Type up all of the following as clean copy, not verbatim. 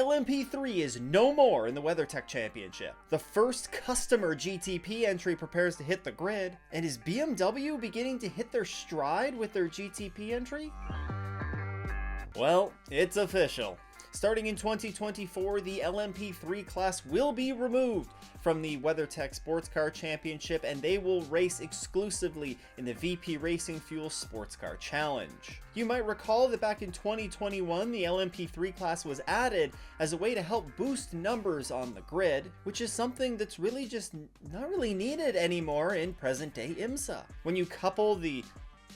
LMP3 is no more in the WeatherTech Championship. The first customer GTP entry prepares to hit the grid, and is BMW beginning to hit their stride with their GTP entry? Well, it's official. Starting in 2024, the LMP3 class will be removed from the WeatherTech Sports Car Championship, and they will race exclusively in the VP Racing Fuel Sports Car Challenge. You might recall that back in 2021, the LMP3 class was added as a way to help boost numbers on the grid, which is something that's really just not really needed anymore in present-day Imsa. When you couple the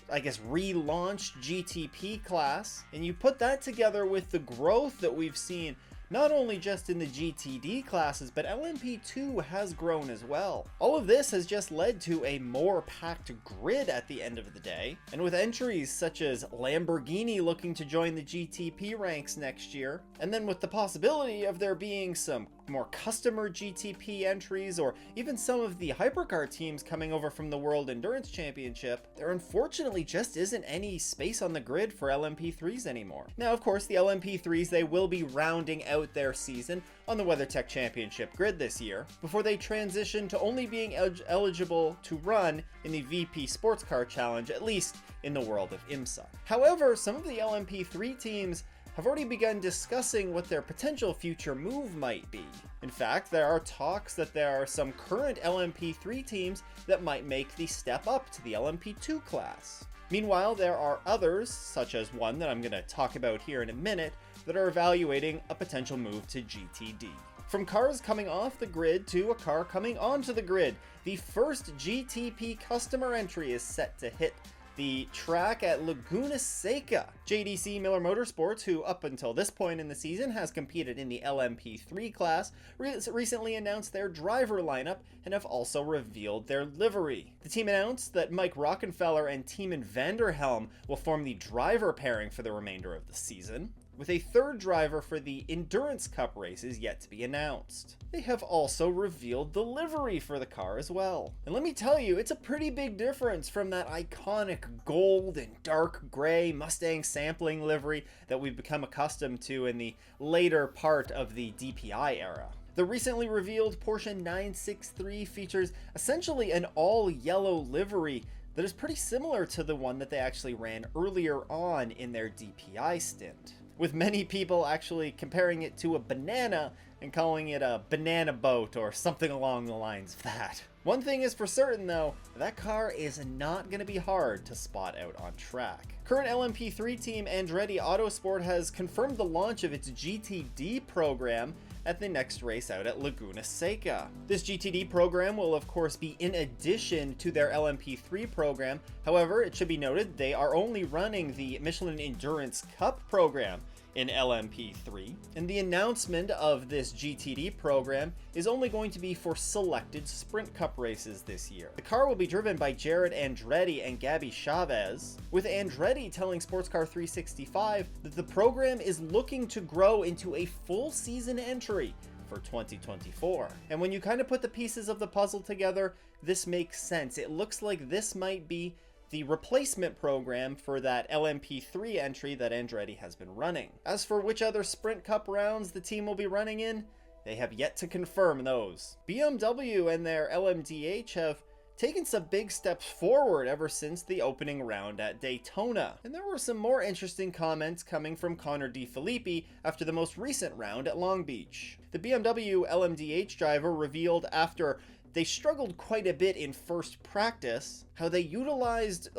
relaunched GTP class, and you put that together with the growth that we've seen not only just in the GTD classes, but LMP2 has grown as well. All of this has just led to a more packed grid at the end of the day, and with entries such as Lamborghini looking to join the GTP ranks next year, and then with the possibility of there being some more customer GTP entries, or even some of the hypercar teams coming over from the World Endurance Championship, there unfortunately just isn't any space on the grid for LMP3s anymore. Now, of course, the LMP3s, they will be rounding out their season on the WeatherTech Championship grid this year, before they transition to only being eligible to run in the VP Sports Car Challenge, at least in the world of Imsa. However, some of the LMP3 teams have already begun discussing what their potential future move might be. In fact, there are talks that there are some current LMP3 teams that might make the step up to the LMP2 class. Meanwhile, there are others, such as one that I'm going to talk about here in a minute, that are evaluating a potential move to GTD. From cars coming off the grid to a car coming onto the grid, the first GTP customer entry is set to hit the track at Laguna Seca. JDC Miller Motorsports, who up until this point in the season has competed in the LMP3 class, recently announced their driver lineup and have also revealed their livery. The team announced that Mike Rockenfeller and Tiemann Vanderhelm will form the driver pairing for the remainder of the season, with a third driver for the Endurance Cup races yet to be announced. They have also revealed the livery for the car as well. And let me tell you, it's a pretty big difference from that iconic gold and dark gray Mustang sampling livery that we've become accustomed to in the later part of the DPI era. The recently revealed Porsche 963 features essentially an all-yellow livery that is pretty similar to the one that they actually ran earlier on in their DPI stint, with many people actually comparing it to a banana and calling it a banana boat or something along the lines of that. One thing is for certain though, that car is not going to be hard to spot out on track. Current LMP3 team Andretti Autosport has confirmed the launch of its GTD program at the next race out at Laguna Seca. This GTD program will of course be in addition to their LMP3 program. However, it should be noted they are only running the Michelin Endurance Cup program in LMP3, and the announcement of this GTD program is only going to be for selected Sprint Cup races this year. The car will be driven by Jared Andretti and Gabby Chavez, with Andretti telling Sports Car 365 that the program is looking to grow into a full season entry for 2024. And when you kind of put the pieces of the puzzle together, this makes sense. It looks like this might be the replacement program for that LMP3 entry that Andretti has been running. As for which other Sprint Cup rounds the team will be running in, they have yet to confirm those. BMW and their LMDH have taken some big steps forward ever since the opening round at Daytona. And there were some more interesting comments coming from Connor DeFilippi after the most recent round at Long Beach. The BMW LMDH driver revealed after they struggled quite a bit in first practice how they utilized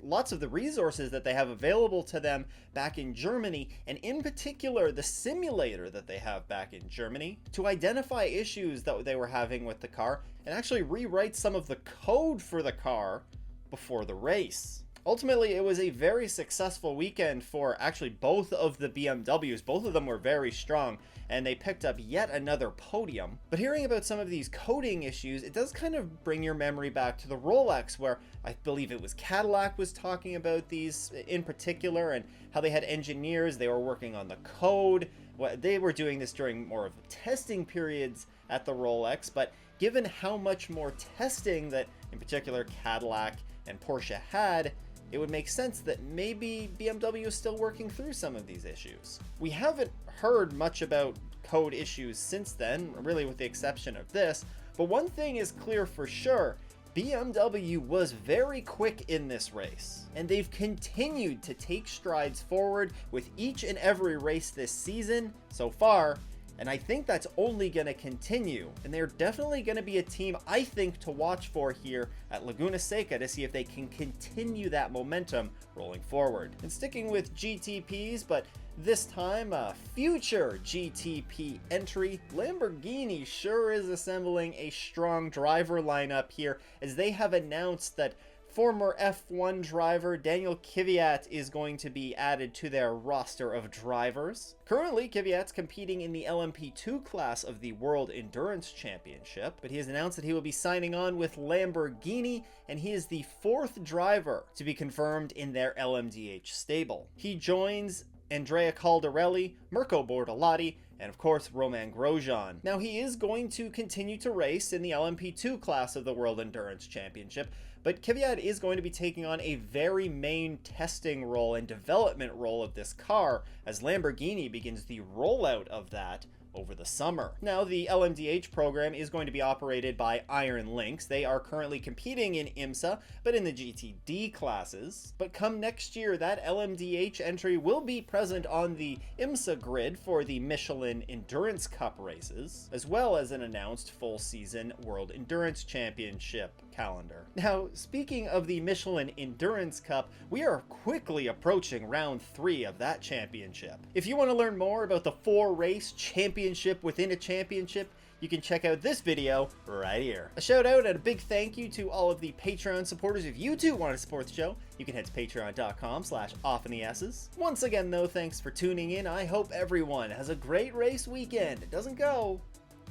lots of the resources that they have available to them back in Germany, and in particular the simulator that they have back in Germany, to identify issues that they were having with the car and actually rewrite some of the code for the car before the race. Ultimately, it was a very successful weekend for actually both of the BMWs. Both of them were very strong, and they picked up yet another podium. But hearing about some of these coding issues, it does kind of bring your memory back to the Rolex, where I believe it was Cadillac was talking about these in particular, and how they had engineers, they were working on the code. They were doing this during more of testing periods at the Rolex, but given how much more testing that, in particular, Cadillac and Porsche had, it would make sense that maybe BMW is still working through some of these issues. We haven't heard much about code issues since then, really with the exception of this. But one thing is clear for sure. BMW was very quick in this race, and they've continued to take strides forward with each and every race this season so far, and I think that's only going to continue, and they're definitely going to be a team I think to watch for here at Laguna Seca to see if they can continue that momentum rolling forward. And sticking with GTPs, but this time a future GTP entry, Lamborghini sure is assembling a strong driver lineup here, as they have announced that former F1 driver Daniel Kvyat is going to be added to their roster of drivers. Currently, Kvyat's competing in the LMP2 class of the World Endurance Championship, but he has announced that he will be signing on with Lamborghini, and he is the 4th driver to be confirmed in their LMDH stable. He joins Andrea Caldarelli, Mirko Bortolotti, and of course Romain Grosjean. Now, he is going to continue to race in the LMP2 class of the World Endurance Championship, but Kvyat is going to be taking on a very main testing role and development role of this car as Lamborghini begins the rollout of that over the summer. Now, the LMDH program is going to be operated by Iron Lynx. They are currently competing in Imsa, but in the GTD classes. But come next year, that LMDH entry will be present on the Imsa grid for the Michelin Endurance Cup races, as well as an announced full season World Endurance Championship calendar. Now, speaking of the Michelin Endurance Cup, we are quickly approaching round 3 of that championship. If you want to learn more about the 4-race championship within a championship, you can check out this video right here. A shout out and a big thank you to all of the Patreon supporters. If you too want to support the show, you can head to patreon.com/offintheesses. Once again though, thanks for tuning in. I hope everyone has a great race weekend. It doesn't go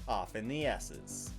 off in the S's.